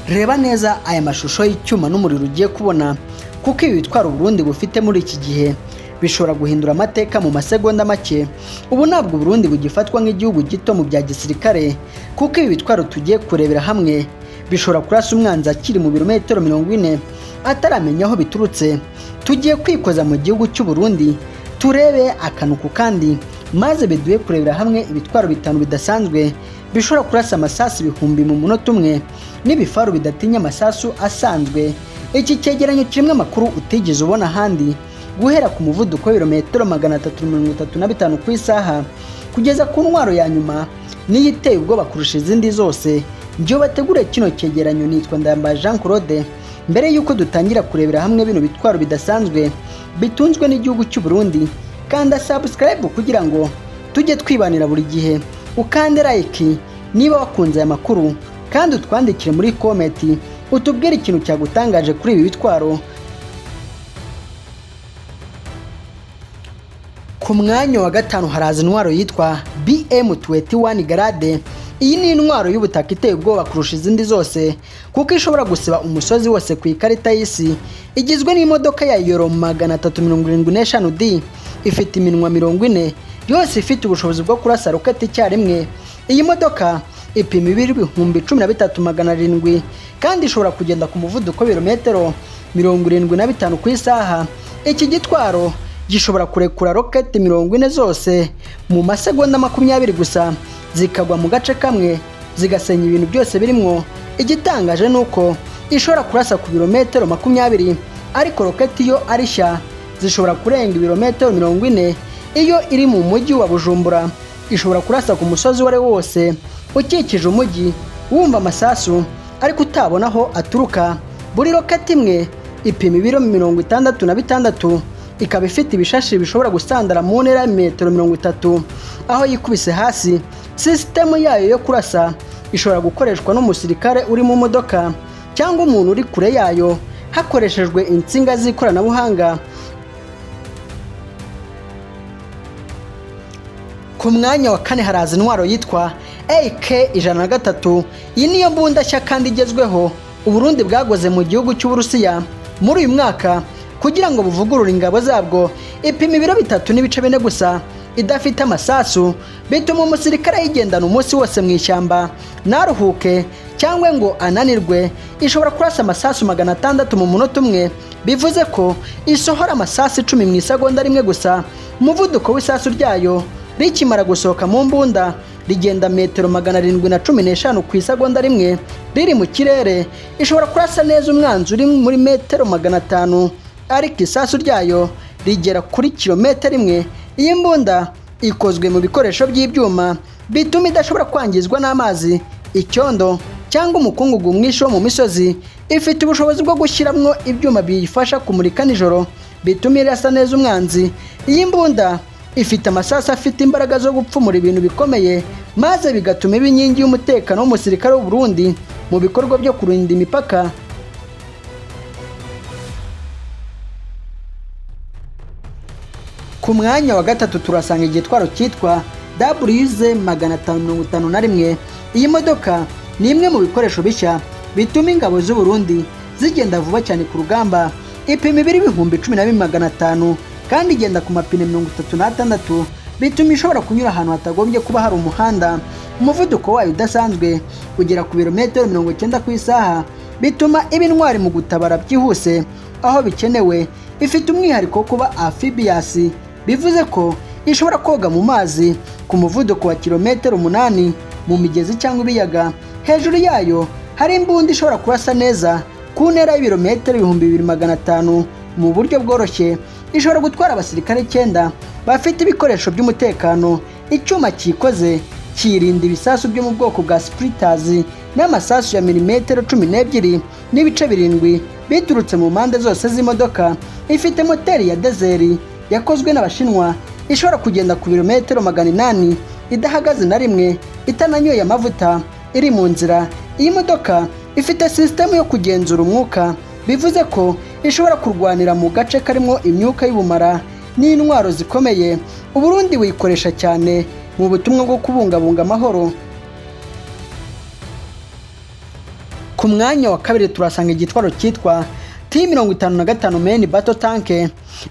Reba neza aya mashusho y'icyuma n'umuriro ugiye kubona, kuko ibi bitwaro Burundi bufite muri iki gihe bishobora guhindura amateka mu masegonda make. Ubu ntabwo Burundi bugifatwa nk'igihugu gito mu bya gisirikare, kuko ibi bitwaro tugiye kurebera hamwe bishobora kurasa umwanzi akiri mu birometero 40 ataramenya aho biturutse. Tugiye kwikoza mu gihugu cy'u Burundi turebe akantu ku kandi, maze biduye kurebera hamwe ibitwaro bitanu bidasanzwe bishobora kurasa amasasu 1000 mu munota umwe n'ibifaru bidatinya amasasu asanzwe. Iki cyegeranyo kirimo amakuru utigeze ubona ahandi, guhera ku muvuduko w'ibirometero 335 ku isaha kugeza ku ntwaro ya nyuma niyo iteye ubwoba kurusha izindi zose. Njye bategure kino cyegeranyo nitwa Ndayambaje Jean Claude. Mbere yuko dutangira kurebera hamwe bino bitwaro bidasanzwe bitunzwe n'igihugu cy'u Burundi, kanda subscribe kugira ngo tujye twibanira buri gihe, ukande like niba wakunze aya makuru, kandi utwandikire muri comment utubwire ikintu cyagutangaje kuri ibi bitwaro. Ku mwanya wa gatanu haraza intwaro yitwa BM21 Grade. Iyi ni intwaro y'ubutaka iteye ubwoba kurusha izindi zose, kuko ishobora gusiba umusozi wose ku ikarita y'isi. Igizwe n'imodoka ya Euro 375D, ifite iminwa 40 yose, ifite ubushobozi bwo kurasa roketi icyarimwe. Iyi modoka ipima 13,700 kandi ishobora kugenda ku muvuduko w'ibirometero 75 ku isaha. Iki gitwaro gishobora kurekura roketi 40 zose mu masegonda 20 gusa, zikagwa mu gace kamwe zigasenya ibintu byose birimwo. Igitangaje nuko ishobora kurasa ku birometero 20, ariko roketi yo arishya zishobora kurenga ibirometero 40. Iyo iri mu mujyi wa Bujumbura ishobora kurasa ku musozi wari wose ukikije umujyi, wumva amasasu ariko utabona aho aturuka. Buri roketi imwe ipima ibiro 66, ikaba ifite ibishashi bishobora gusandara mu ntera ya metero 30. Aho yikubise hasi, sisitemu yayo yo kurasa ishobora gukoreshwa n'umusirikare uri mu modoka cyangwa umuntu uri kure yayo hakoreshejwe insinga z'ikoranabuhanga. Ku mwanya wa kane haraza intwaro yitwa AK-103. Iyi niyo mbunda nshya kandi igezweho Uburundi bwagoze mu gihugu cy'Uburusiya muri uyu mwaka kugira ngo buvugurure ingabo zabwo. Ipima ibiro 3.4 gusa, idafite amasasu, bituma umusirikare yigendana umunsi wose mu ishyamba naruhuke cyangwa ngo ananirwe. Ishobora kurasa amasasu 600 mu munota umwe, bivuze ko isohora amasasu 10 mu isegonda rimwe gusa. Umuvuduko w'isasu ryayo rikimara gusohoka mu mbunda rigenda metero 715 ku isegonda rimwe riri mu kirere. Ishobora kurasa neza umwanzi uri muri metero 500, ariko isasu ryayo rigera kuri kilometero 1. Iyi mbunda ikozwe mu bikoresho by'ibyuma bituma idashobora kwangizwa n'amazi, icyondo cyangwa umukungugu mwinshi wo mu misozi. Ifite ubushobozi bwo gushyiramo ibyuma biyifasha kumurika nijoro bituma irasa neza umwanzi. Iyi mbunda ifite amasasu afite imbaraga zo gupfumura ibintu bikomeye, maze bigatuma iba inkingi y'umutekano w'umusirikare w'u Burundi mu bikorwa byo kurinda imipaka. Ku mwanya wa gatatu turasanga igitwaro cyitwa WZ-551. Iyi modoka ni imwe mu bikoresho bishya bituma ingabo z'u Burundi zigenda vuba cyane ku rugamba. Ipima ibiro 12,500 kandi igenda ku mapine 36, bituma ishobora kunyura ahantu hatagombye kuba hari umuhanda. Umuvuduko wayo udasanzwe ugera ku birometero 90 ku isaha, bituma iba intwari mu gutabara byihuse aho bikenewe. Ifite umwihariko wo kuba amphibious, bivuze ko ishobora koga mu mazi ku muvuduko wa kilometero 8 mu migezi cyangwa ibiyaga. Hejuru yayo hari imbunda ishobora kurasa neza ku ntera y'ibirometero 2500 mu buryo bworoshye. Ishobora gutwara abasirikare 9 bafite ibikoresho by'umutekano. Icyuma cyikoze kirinda ibisasu byo mu bwoko bwa splitters n'amasasu ya milimetero 12 n'ibice 7 biturutse mu mpande zose z'imodoka. Ifite moteri ya diesel yakozwe n'Abashinwa, ishobora kugenda ku birometero 800 idahagaze na rimwe, itananyoye amavuta, iri mu nzira. Iyi modoka ifite sisitemu yo kugenzura umwuka, bivuze ko ishobora kurwanira mu gace karimo imyuka y'ubumara n'intwaro zikomeye. Uburundi buyikoresha cyane mu butumwa bwo kubungabunga amahoro. Ku mwanya wa kabiri turasanga igitwaro cyitwa T55 Main Battle Tank.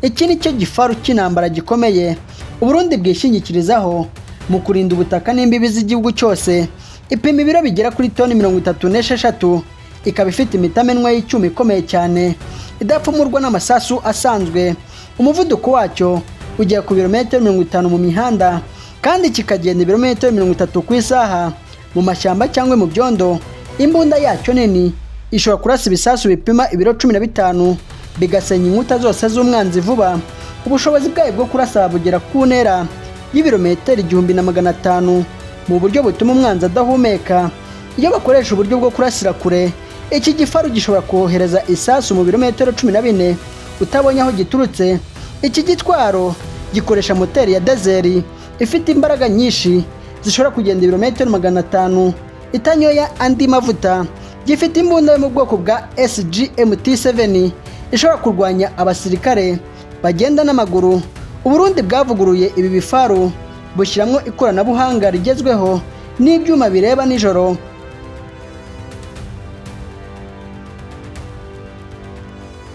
Iki ni cyo gifaru cy'intambara gikomeye Uburundi bwishingikirizaho mu kurinda ubutaka n'imbibi z'igihugu cyose. Ipima ibiro bigera kuri toni 36, ikaba ifite imitamenwa y'icyuma ikomeye cyane idapfumurwa n'amasasu asanzwe. Umuvuduko wacyo ugera ku birometero 50 mu mihanda, kandi kikagenda ibirometero 30 ku isaha mu mashyamba cyangwa mu byondo. Imbunda yacyo nini ishobora kurasa ibisasu bipima ibiro 15 bigasenya inkuta zose z'umwanzi vuba. Ubushobozi bwayo bwo kurasa bugera ku ntera y'ibirometero 1500 mu buryo butuma umwanzi adahumeka. Iyo bakoresha uburyo bwo kurasira kure, iki gifaru gishobora kohereza isasu mu birometero 14 utabonye aho giturutse. Iki gitwaro gikoresha moteri ya diesel ifite imbaraga nyinshi zishobora kugenda ibirometero 500 itanyoya andi mavuta. Gifite imbunda yo mu bwoko bwa SGMT7 ishobora kurwanya abasirikare bagenda n'amaguru. Uburundi bwavuguruye ibi bifaru bushyiramo ikoranabuhanga rigezweho n'ibyuma bireba nijoro.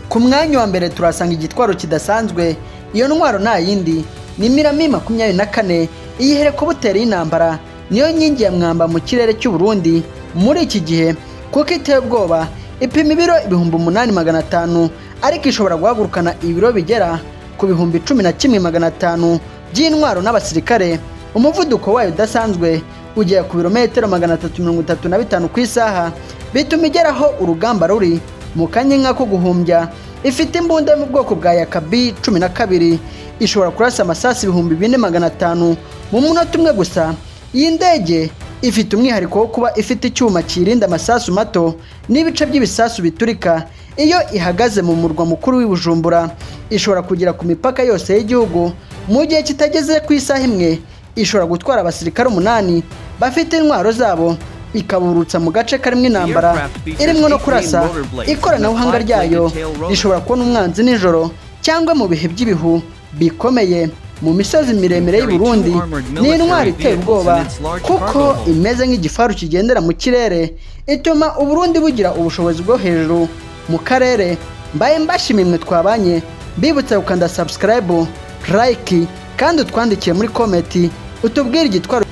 Ku mwanya wa mbere turasanga igitwaro kidasanzwe. Iyo ntwaro nta yindi ni Mirami 24. Iyi helikopteri y'intambara niyo nkingi ya mwamba mu kirere cy'u Burundi muri iki gihe, kuko iteye ubwoba. Ipima ibiro 8500, ariko ishobora guhagurukana ibiro bigera ku 11500 by'intwaro n'abasirikare. Umuvuduko wayo udasanzwe ugera ku birometero 335 ku isaha, bituma igeraho urugamba ruri mu kanya ko guhumbya. Ifite imbunda yo mu bwoko bwa Yakabi 12, ishobora kurasa amasasi 4500 mu munota umwe gusa. Iyi ndege ifite umwihariko wo kuba ifite icyuma kirinda amasasu mato n'ibice by'ibisasu biturika. Iyo ihagaze mu murwa mukuru w'Ibujumbura, ishobora kugera ku mipaka yose y'igihugu mu gihe kitageze ku isaha imwe. Ishobora gutwara abasirikare 8 bafite intwaro zabo, ikaburutsa mu gace karimo intambara irimo no kurasa. Ikoranabuhanga ryayo rishobora kubona umwanzi nijoro cyangwa mu bihe by'ibihu bikomeye. Mu misozi miremire y'u Burundi ni intwaro iteye ubwoba, kuko imeze nk'igifaru kigendera mu kirere. Ituma u Burundi bugira ubushobozi bwo hejuru mu karere. Mbaye mbashimimwe twabanye, bibutsa gukanda subscribe, like, kandi utwandikiye muri comment utubwire igitwaro